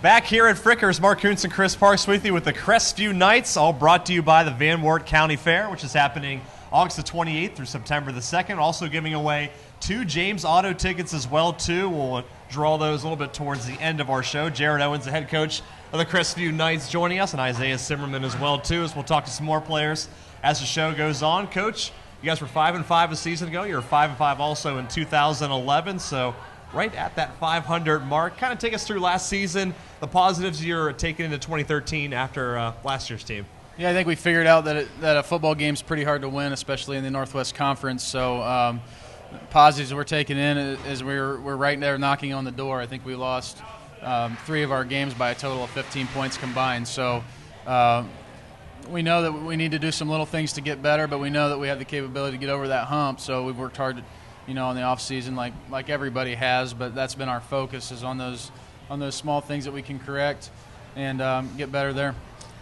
Back here at Frickers, Mark Kunz and Chris Parks with you with the Crestview Nights, all brought to you by the Van Wert County Fair, which is happening August the 28th through September the 2nd. Also giving away 2 James Auto tickets as well, too. We'll draw those a little bit towards the end of our show. Jared Owens, the head coach of the Crestview Knights, joining us, and Isaiah Zimmerman as well, too, as we'll talk to some more players as the show goes on. Coach, you guys were 5-5 a season ago. You were 5-5 also in 2011, so right at that 500 mark. Kind of take us through last season, the positives you're taking into 2013 after last year's team. Yeah, I think we figured out that a football game's pretty hard to win, especially in the Northwest Conference. So positives we're taking in is we're right there knocking on the door. I think we lost 3 of our games by a total of 15 points combined. So we know that we need to do some little things to get better, but we know that we have the capability to get over that hump. So we've worked hard, in the off season, like everybody has. But that's been our focus, is on those small things that we can correct and get better there.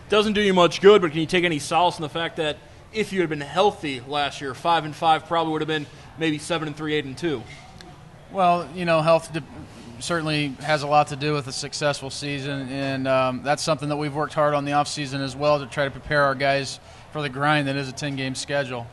Doesn't do you much good, but can you take any solace in the fact that if you had been healthy last year, 5-5 probably would have been maybe 7-3, 8-2? Well, health certainly has a lot to do with a successful season, and that's something that we've worked hard on the off season as well, to try to prepare our guys for the grind that is a 10-game schedule.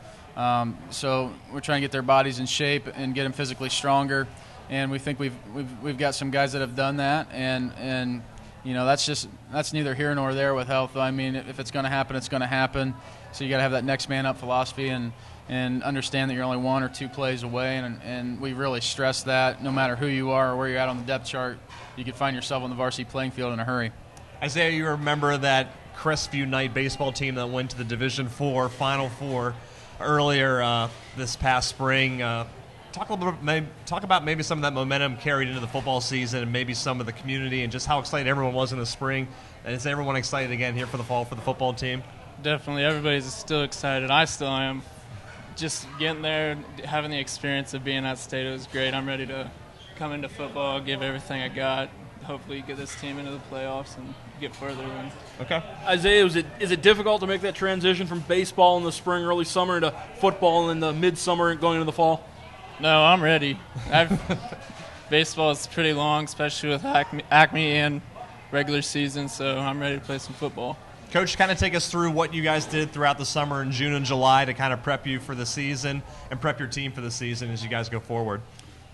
So we're trying to get their bodies in shape and get them physically stronger, and we think we've got some guys that have done that, and that's neither here nor there with health. I mean, if it's going to happen, it's going to happen. So you got to have that next man up philosophy and understand that you're only 1 or 2 plays away, and we really stress that no matter who you are or where you're at on the depth chart, you can find yourself on the varsity playing field in a hurry. Isaiah, you remember that Crestview Knight baseball team that went to the Division IV Final Four earlier this past spring. Talk about maybe some of that momentum carried into the football season, and maybe some of the community, and just how excited everyone was in the spring. And is everyone excited again here for the fall for the football team? Definitely. Everybody's still excited. I still am. Just getting there, having the experience of being at state, it was great. I'm ready to come into football, give everything I got, hopefully get this team into the playoffs and get further. Okay. Isaiah, is it difficult to make that transition from baseball in the spring, early summer, to football in the midsummer and going into the fall? No, I'm ready. Baseball is pretty long, especially with Acme and regular season, so I'm ready to play some football. Coach, kind of take us through what you guys did throughout the summer in June and July to kind of prep you for the season and prep your team for the season as you guys go forward.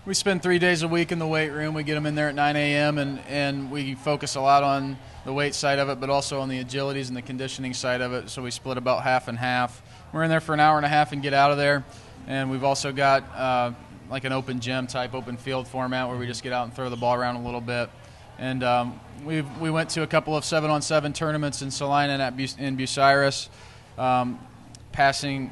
We spend 3 days a week in the weight room. We get them in there at 9 a.m., and we focus a lot on the weight side of it, but also on the agilities and the conditioning side of it, so we split about half and half. We're in there for an hour and a half and get out of there, and we've also got like an open gym type, open field format where we just get out and throw the ball around a little bit. And we went to a couple of 7-on-7 tournaments in Salina and in Bucyrus. Passing,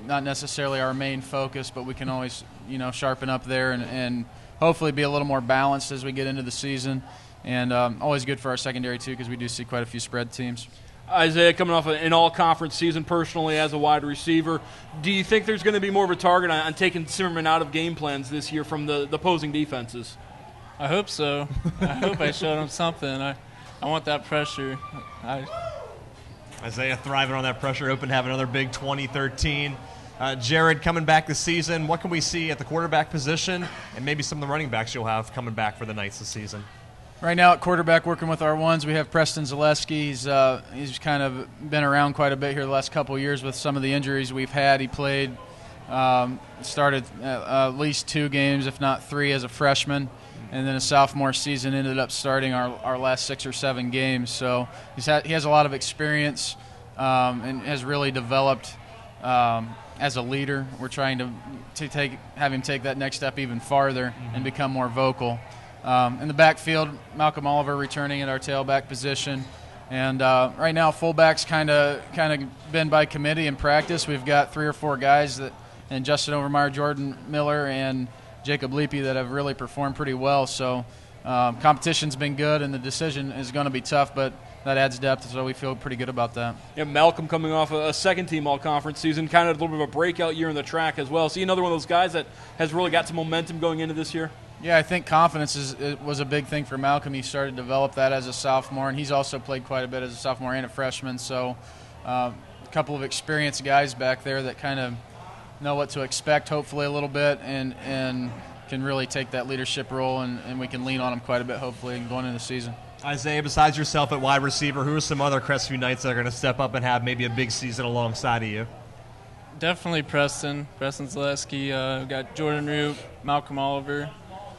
not necessarily our main focus, but we can always sharpen up there and hopefully be a little more balanced as we get into the season. And always good for our secondary too, because we do see quite a few spread teams. Isaiah, coming off an all-conference season personally as a wide receiver, do you think there's going to be more of a target on taking Zimmerman out of game plans this year from the opposing defenses? I hope so. I hope I showed him something. I want that pressure. Isaiah thriving on that pressure, hoping to have another big 2013. Jared, coming back this season, what can we see at the quarterback position and maybe some of the running backs you'll have coming back for the Knights this season? Right now at quarterback, working with our ones, we have Preston Zaleski. He's kind of been around quite a bit here the last couple of years with some of the injuries we've had. He played, started at least 2 games, if not 3, as a freshman. And then a sophomore season ended up starting our last 6 or 7 games. So he has a lot of experience and has really developed as a leader. We're trying to have him take that next step even farther and become more vocal. In the backfield, Malcolm Oliver returning at our tailback position. And right now, fullback's kind of been by committee in practice. We've got 3 or 4 guys and Justin Overmeyer, Jordan Miller, and Jacob Leapy that have really performed pretty well. So competition's been good, and the decision is going to be tough, but that adds depth, so we feel pretty good about that. Yeah, Malcolm coming off a second-team all-conference season, kind of a little bit of a breakout year in the track as well. See another one of those guys that has really got some momentum going into this year? Yeah, I think confidence was a big thing for Malcolm. He started to develop that as a sophomore, and he's also played quite a bit as a sophomore and a freshman. So a couple of experienced guys back there that kind of know what to expect, hopefully a little bit, and can really take that leadership role, and we can lean on them quite a bit, hopefully, going into the season. Isaiah, besides yourself at wide receiver, who are some other Crestview Knights that are going to step up and have maybe a big season alongside of you? Definitely Preston Zaleski. We got Jordan Root, Malcolm Oliver.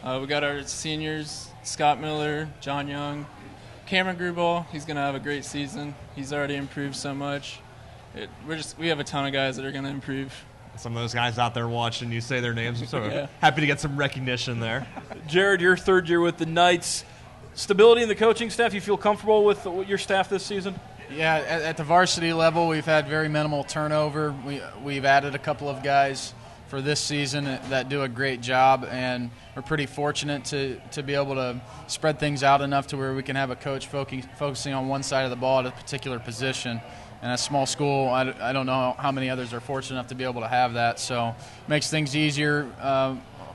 We got our seniors, Scott Miller, John Young, Cameron Gruball. He's going to have a great season. He's already improved so much. We have a ton of guys that are going to improve. Some of those guys out there watching you say their names. I'm so happy to get some recognition there. Jared, your third year with the Knights. Stability in the coaching staff, you feel comfortable with your staff this season? Yeah, at the varsity level, we've had very minimal turnover. We've added a couple of guys for this season that do a great job, and we're pretty fortunate to be able to spread things out enough to where we can have a coach focusing on one side of the ball at a particular position. And a small school, I don't know how many others are fortunate enough to be able to have that. So it makes things easier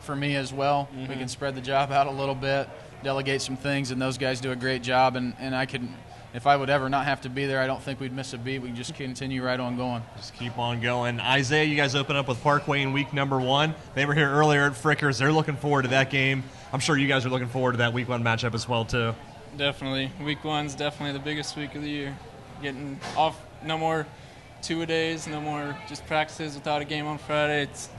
for me as well. Mm-hmm. We can spread the job out a little bit, delegate some things, and those guys do a great job. And I can, if I would ever not have to be there, I don't think we'd miss a beat. We can just continue right on going. Just keep on going. Isaiah, you guys open up with Parkway in week number 1. They were here earlier at Frickers. They're looking forward to that game. I'm sure you guys are looking forward to that week 1 matchup as well, too. Definitely. Week 1's definitely the biggest week of the year. Getting off, no more 2-a-days, no more just practices without a game on Friday. It's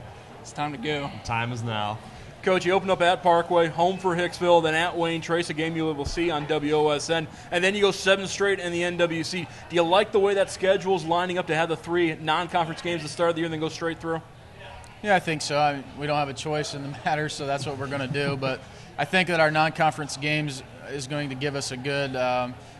time to go. Time is now. Coach, you opened up at Parkway, home for Hicksville, then at Wayne Trace, a game you will see on WOSN, and then you go 7 straight in the NWC. Do you like the way that schedule's lining up to have the 3 non-conference games to start of the year and then go straight through? Yeah, I think so. We don't have a choice in the matter, so that's what we're going to do. But I think that our non-conference games is going to give us a good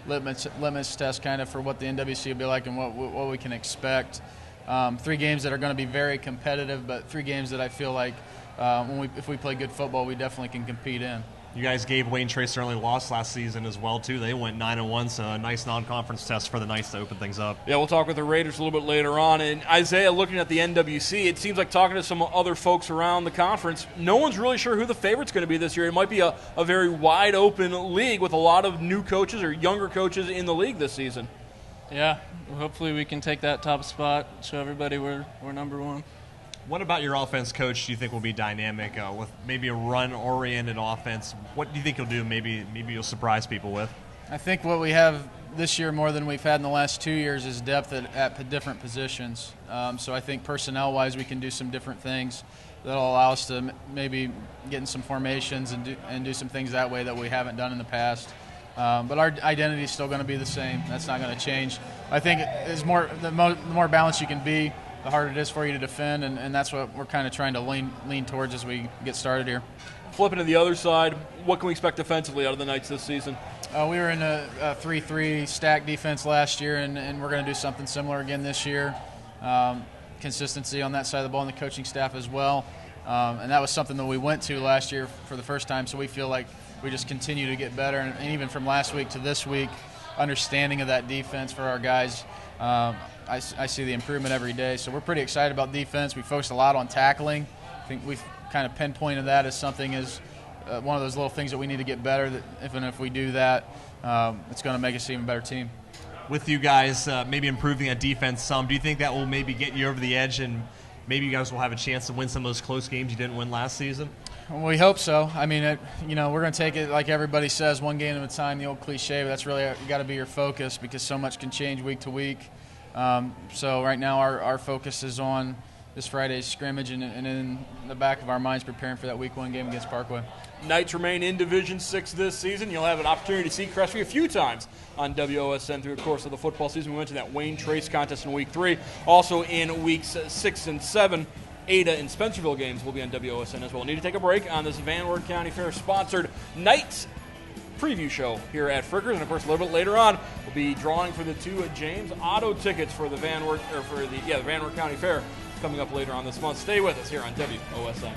litmus test kind of for what the NWC will be like and what we can expect. 3 games that are going to be very competitive, but 3 games that I feel like if we play good football, we definitely can compete in. You guys gave Wayne Trace their only loss last season as well, too. They went 9-1, so a nice non-conference test for the Knights to open things up. Yeah, we'll talk with the Raiders a little bit later on. And Isaiah, looking at the NWC, it seems like talking to some other folks around the conference, no one's really sure who the favorite's going to be this year. It might be a very wide-open league with a lot of new coaches or younger coaches in the league this season. Yeah, hopefully we can take that top spot, show everybody we're number 1. What about your offense, Coach, do you think will be dynamic with maybe a run-oriented offense? What do you think you'll do maybe you'll surprise people with? I think what we have this year more than we've had in the last 2 years is depth at different positions. So I think personnel-wise we can do some different things that will allow us to maybe get in some formations and do some things that way that we haven't done in the past. But our identity is still going to be the same. That's not going to change. I think the more balanced you can be, the harder it is for you to defend, and that's what we're kind of trying to lean towards as we get started here. Flipping to the other side, what can we expect defensively out of the Knights this season? We were in a 3-3 stack defense last year, and we're going to do something similar again this year. Consistency on that side of the ball and the coaching staff as well. And that was something that we went to last year for the first time, so we feel like we just continue to get better. And even from last week to this week, understanding of that defense for our guys, I see the improvement every day. So we're pretty excited about defense. We focused a lot on tackling. I think we've kind of pinpointed that as something as one of those little things that we need to get better. That if we do that, it's going to make us an even better team. With you guys maybe improving that defense some, do you think that will maybe get you over the edge and maybe you guys will have a chance to win some of those close games you didn't win last season? Well, we hope so. I mean, we're going to take it like everybody says, one game at a time, the old cliche, but that's really got to be your focus because so much can change week to week. So right now our focus is on this Friday's scrimmage and in the back of our minds preparing for that week 1 game against Parkway. Knights remain in Division 6 this season. You'll have an opportunity to see Crestview a few times on WOSN through the course of the football season. We went to that Wayne Trace contest in Week 3. Also in Weeks 6 and 7, Ada and Spencerville games will be on WOSN as well. Need to take a break on this Van Wert County Fair-sponsored Knights preview show here at Frickers, and of course a little bit later on we'll be drawing for the 2 James Auto tickets for the Van Wert County Fair coming up later on this month. Stay with us here on WOSN.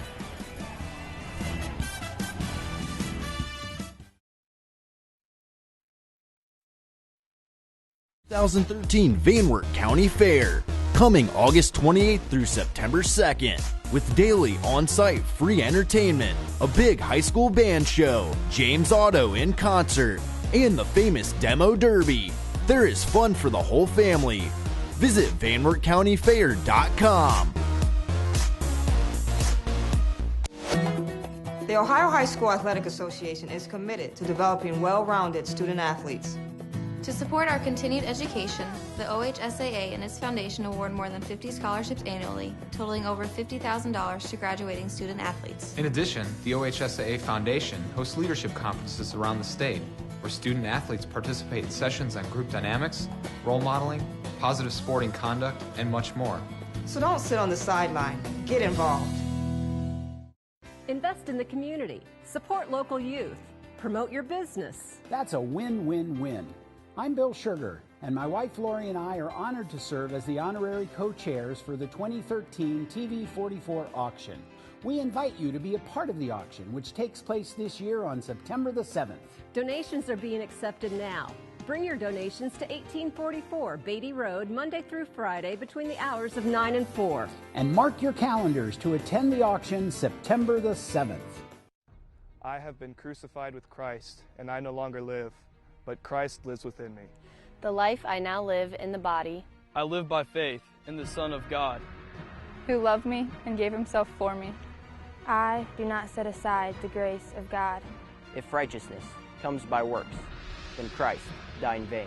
2013 Van Wert County Fair, coming August 28th through September 2nd, with daily on-site free entertainment, a big high school band show, James Auto in concert, and the famous Demo Derby. There is fun for the whole family. Visit VanWertCountyFair.com. The Ohio High School Athletic Association is committed to developing well-rounded student athletes. To support our continued education, the OHSAA and its foundation award more than 50 scholarships annually, totaling over $50,000 to graduating student athletes. In addition, the OHSAA Foundation hosts leadership conferences around the state, where student athletes participate in sessions on group dynamics, role modeling, positive sporting conduct, and much more. So don't sit on the sideline. Get involved. Invest in the community. Support local youth. Promote your business. That's a win-win-win. I'm Bill Sugar, and my wife Lori and I are honored to serve as the honorary co-chairs for the 2013 TV44 auction. We invite you to be a part of the auction, which takes place this year on September the 7th. Donations are being accepted now. Bring your donations to 1844 Beatty Road, Monday through Friday, between the hours of 9 and 4. And mark your calendars to attend the auction September the 7th. I have been crucified with Christ, and I no longer live, but Christ lives within me. The life I now live in the body, I live by faith in the Son of God, who loved me and gave himself for me. I do not set aside the grace of God. If righteousness comes by works, then Christ died in vain.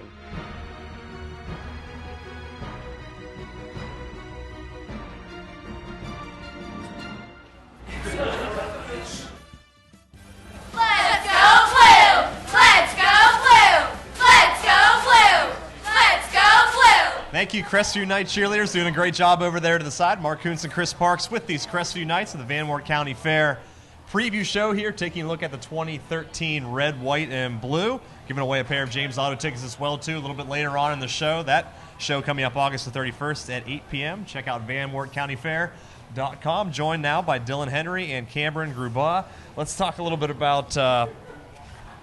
Let's go blue! Let's go blue! Let's go blue! Let's go blue! Thank you, Crestview Knight cheerleaders, doing a great job over there to the side. Mark Kunz and Chris Parks with these Crestview Knights of the Van Wert County Fair preview show here, taking a look at the 2013 red, white, and blue. Giving away a pair of James Auto tickets as well, too, a little bit later on in the show. That show coming up August the 31st at 8 p.m. Check out VanWertCountyFair.com. Joined now by Dylan Henry and Cameron Gruba. Let's talk a little bit about Dylan.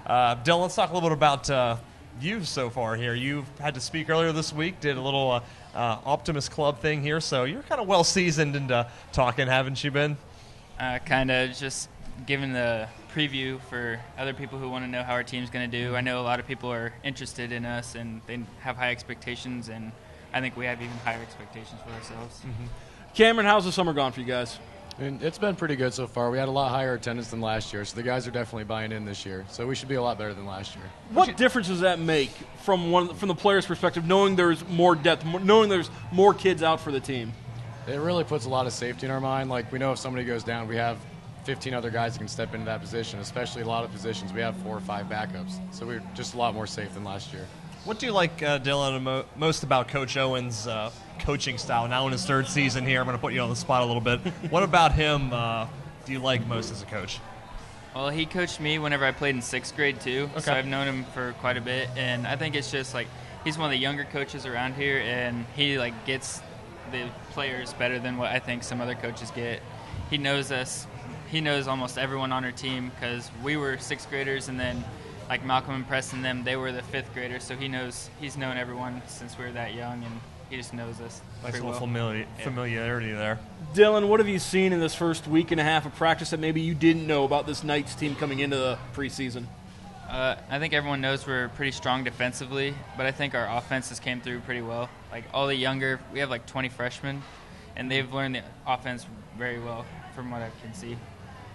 Let's talk a little bit about you so far here. You've had to speak earlier this week. Did a little Optimist Club thing here, so you're kind of well seasoned into talking, haven't you been? Kind of just giving the preview for other people who want to know how our team's going to do. I know a lot of people are interested in us and they have high expectations, and I think we have even higher expectations for ourselves. Mm-hmm. Cameron, how's the summer gone for you guys? And it's been pretty good so far. We had a lot higher attendance than last year, so the guys are definitely buying in this year. So we should be a lot better than last year. What difference does that make from the player's perspective, knowing there's more depth, knowing there's more kids out for the team? It really puts a lot of safety in our mind. Like, we know if somebody goes down, we have 15 other guys that can step into that position, especially a lot of positions. We have 4 or 5 backups. So we're just a lot more safe than last year. What do you like, Dylan, most about Coach Owen's coaching style? Now in his 3rd season here, I'm going to put you on the spot a little bit. What about him do you like most as a coach? Well, he coached me whenever I played in 6th grade, too. Okay. So I've known him for quite a bit. And I think it's just, like, he's one of the younger coaches around here, and he, like, gets the players better than what I think some other coaches get. He knows us. He knows almost everyone on our team because we were 6th graders, and then like Malcolm and Preston, they were the 5th graders. So he's known everyone since we were that young, and he just knows us. Nice little familiarity there. Dylan, what have you seen in this first week and a half of practice that maybe you didn't know about this Knights team coming into the preseason? I think everyone knows we're pretty strong defensively, but I think our offenses came through pretty well. Like all the younger, we have like 20 freshmen, and they've learned the offense very well from what I can see.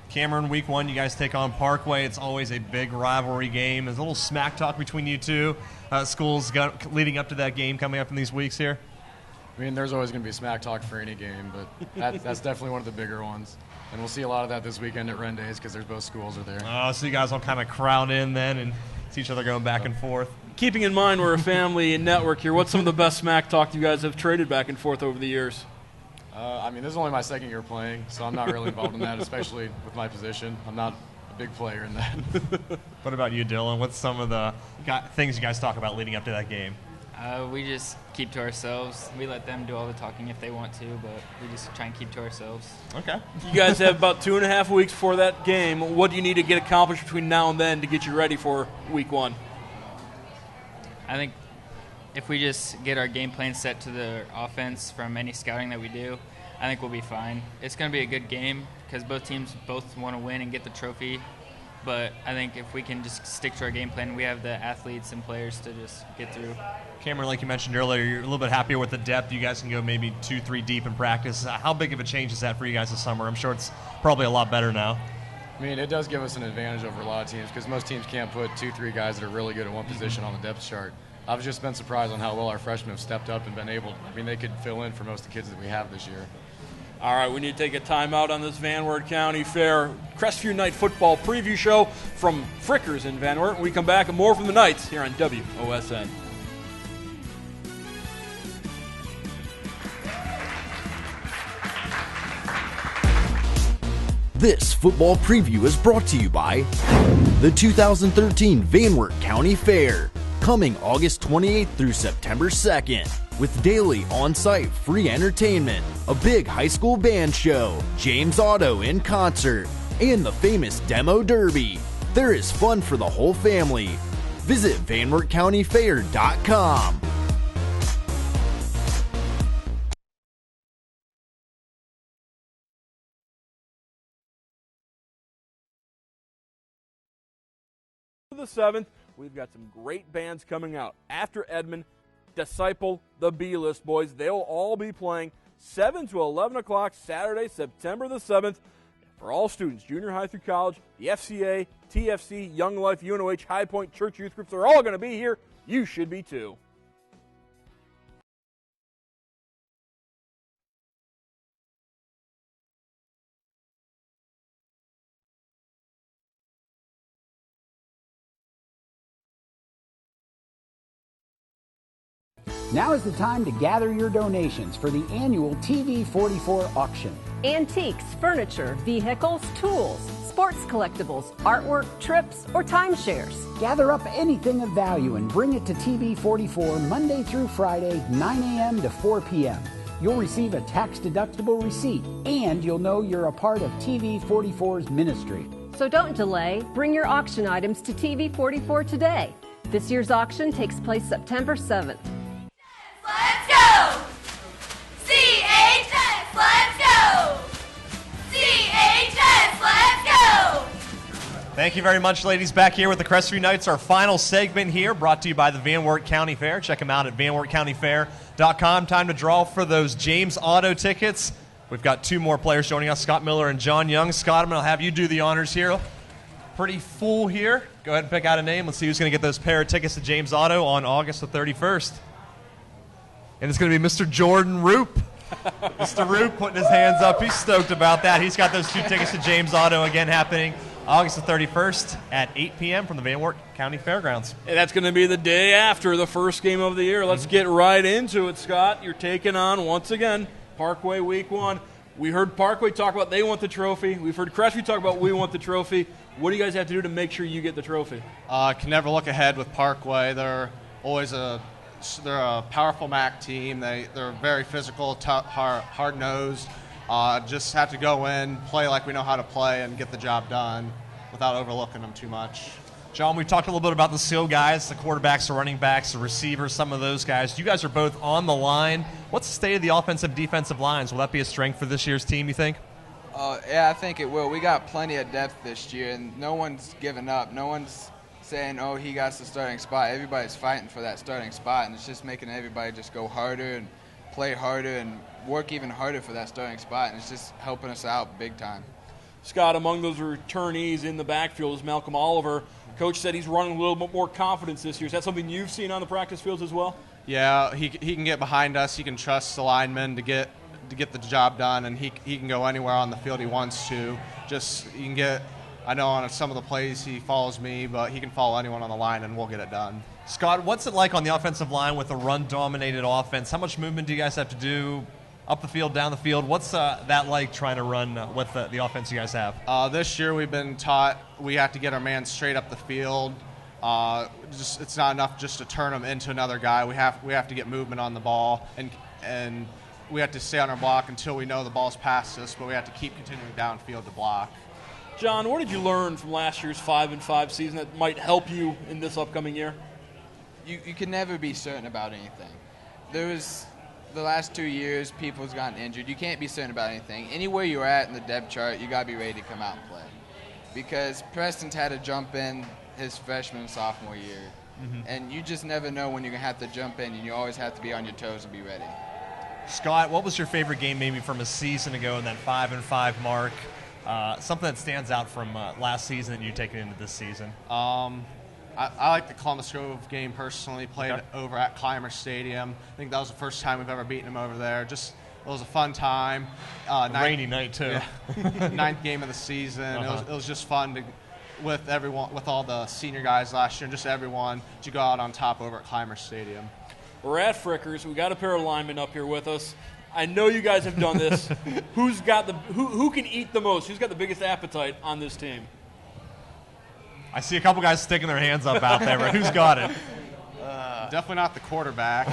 Cameron, week 1, you guys take on Parkway. It's always a big rivalry game. There's a little smack talk between you two. Schools leading up to that game coming up in these weeks here? I mean, there's always going to be smack talk for any game, but that's definitely one of the bigger ones. And we'll see a lot of that this weekend at Ren Days because both schools are there. Oh, so you guys all kind of crowd in then and see each other going back and forth. Keeping in mind we're a family and network here, what's some of the best smack talk you guys have traded back and forth over the years? I mean, this is only my 2nd year playing, so I'm not really involved in that, especially with my position. I'm not a big player in that. What about you, Dylan? What's some of the things you guys talk about leading up to that game? We just keep to ourselves. We let them do all the talking if they want to, but we just try and keep to ourselves. Okay. You guys have about 2.5 weeks before that game. What do you need to get accomplished between now and then to get you ready for week 1? I think if we just get our game plan set to the offense from any scouting that we do, I think we'll be fine. It's going to be a good game because both teams want to win and get the trophy. But I think if we can just stick to our game plan, we have the athletes and players to just get through. Cameron, like you mentioned earlier, you're a little bit happier with the depth. You guys can go maybe 2-3 deep in practice. How big of a change is that for you guys this summer? I'm sure it's probably a lot better now. I mean, it does give us an advantage over a lot of teams because most teams can't put 2-3 guys that are really good at one position on the depth chart. I've just been surprised on how well our freshmen have stepped up and been able. I mean, they could fill in for most of the kids that we have this year. All right, we need to take a timeout on this Van Wert County Fair Crestview Night Football Preview Show from Frickers in Van Wert. When we come back, and more from the Knights here on WOSN. This football preview is brought to you by the 2013 Van Wert County Fair, coming August 28th through September 2nd, with daily on-site free entertainment, a big high school band show, James Auto in concert, and the famous Demo Derby. There is fun for the whole family. Visit VanWertCountyFair.com. The 7th, we've got some great bands coming out. After Edmond, Disciple, the B-List Boys, they'll all be playing 7 to 11 o'clock Saturday, September the 7th, for all students, junior high through college. The FCA, TFC, Young Life, UNOH, High Point, Church Youth Groups, they're all going to be here. You should be too. Now is the time to gather your donations for the annual TV 44 auction. Antiques, furniture, vehicles, tools, sports collectibles, artwork, trips, or timeshares. Gather up anything of value and bring it to TV 44 Monday through Friday, 9 a.m. to 4 p.m. You'll receive a tax-deductible receipt, and you'll know you're a part of TV 44's ministry. So don't delay. Bring your auction items to TV 44 today. This year's auction takes place September 7th. Let's go! CHS, let's go! CHS, let's go! Thank you very much, ladies. Back here with the Crestview Knights, our final segment here, brought to you by the Van Wert County Fair. Check them out at VanWertCountyFair.com. Time to draw for those James Auto tickets. We've got two more players joining us, Scott Miller and John Young. Scott, I'm going to have you do the honors here. Pretty full here. Go ahead and pick out a name. Let's see who's going to get those pair of tickets to James Auto on August the 31st. And it's going to be Mr. Jordan Roop. Mr. Roop putting his hands up. He's stoked about that. He's got those two tickets to James Auto, again, happening August the 31st at 8 p.m. from the Van Wert County Fairgrounds. And that's going to be the day after the first game of the year. Let's get right into it, Scott. You're taking on, once again, Parkway Week 1. We heard Parkway talk about they want the trophy. We've heard Crestview talk about we want the trophy. What do you guys have to do to make sure you get the trophy? Can never look ahead with Parkway. They're always they're a powerful MAC team. They're very physical, tough, hard-nosed. Just have to go in, play like we know how to play, and get the job done without overlooking them too much. John, we talked a little bit about the skill guys, the quarterbacks, the running backs, the receivers, some of those guys. You guys are both on the line. What's the state of the offensive, defensive lines? Will that be a strength for this year's team, you think? Yeah, I think it will. We got plenty of depth this year, and no one's giving up. No one's saying, oh, he got the starting spot. Everybody's fighting for that starting spot, and it's just making everybody just go harder and play harder and work even harder for that starting spot, and it's just helping us out big time. Scott, among those returnees in the backfield is Malcolm Oliver. Coach said he's running a little bit more confidence this year. Is that something you've seen on the practice fields as well? Yeah, he can get behind us. He can trust the linemen to get the job done, and he can go anywhere on the field he wants to. He can get. I know on some of the plays he follows me, but he can follow anyone on the line, and we'll get it done. Scott, what's it like on the offensive line with a run-dominated offense? How much movement do you guys have to do up the field, down the field? What's that like trying to run with the offense you guys have? This year we've been taught we have to get our man straight up the field. It's not enough just to turn them into another guy. We have to get movement on the ball, and we have to stay on our block until we know the ball's past us, but we have to keep continuing downfield to block. John, what did you learn from last year's 5-5 season that might help you in this upcoming year? You can never be certain about anything. The last 2 years, people's gotten injured. You can't be certain about anything. Anywhere you're at in the depth chart, you got to be ready to come out and play. Because Preston's had to jump in his freshman and sophomore year. Mm-hmm. And you just never know when you're going to have to jump in, and you always have to be on your toes and be ready. Scott, what was your favorite game maybe from a season ago in that 5-5 mark? something that stands out from last season that you've taken into this season? I like the Columbus Grove game personally. Played over at Clymer Stadium. I think that was the first time we've ever beaten them over there. It was a fun time. Rainy night too. Yeah. Ninth game of the season. It was just fun with everyone, with all the senior guys last year, and just everyone to go out on top over at Clymer Stadium. We're at Frickers. We got a pair of linemen up here with us. I know you guys have done this. Who can eat the most? Who's got the biggest appetite on this team? I see a couple guys sticking their hands up out there, but who's got it? Definitely not the quarterback.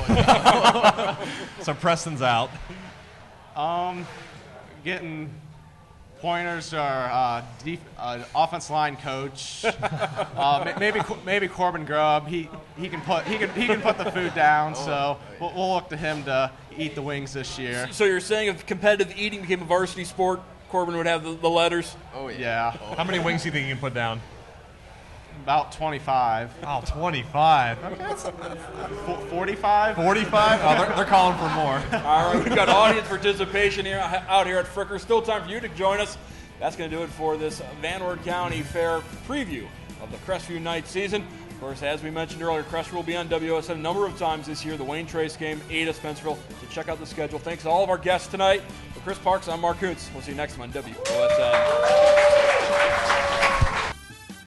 So Preston's out. Getting pointers or offense line coach. Maybe Corbin Grubb. He can put the food down. So we'll look to him to eat the wings this year. So you're saying if competitive eating became a varsity sport, Corbin would have the letters? Oh yeah. How many wings do you think you can put down? About 25. Oh, 25. Okay. 45? 45? Oh, they're calling for more. All right, we've got audience participation out here at Fricker. Still time for you to join us. That's going to do it for this Van Wert County Fair preview of the Crestview night season. Of course, as we mentioned earlier, Crestview will be on WOSN a number of times this year. The Wayne Trace game, Ada, Spencerville. So check out the schedule. Thanks to all of our guests tonight. For Chris Parks, I'm Mark Kunz. We'll see you next time on WOSN.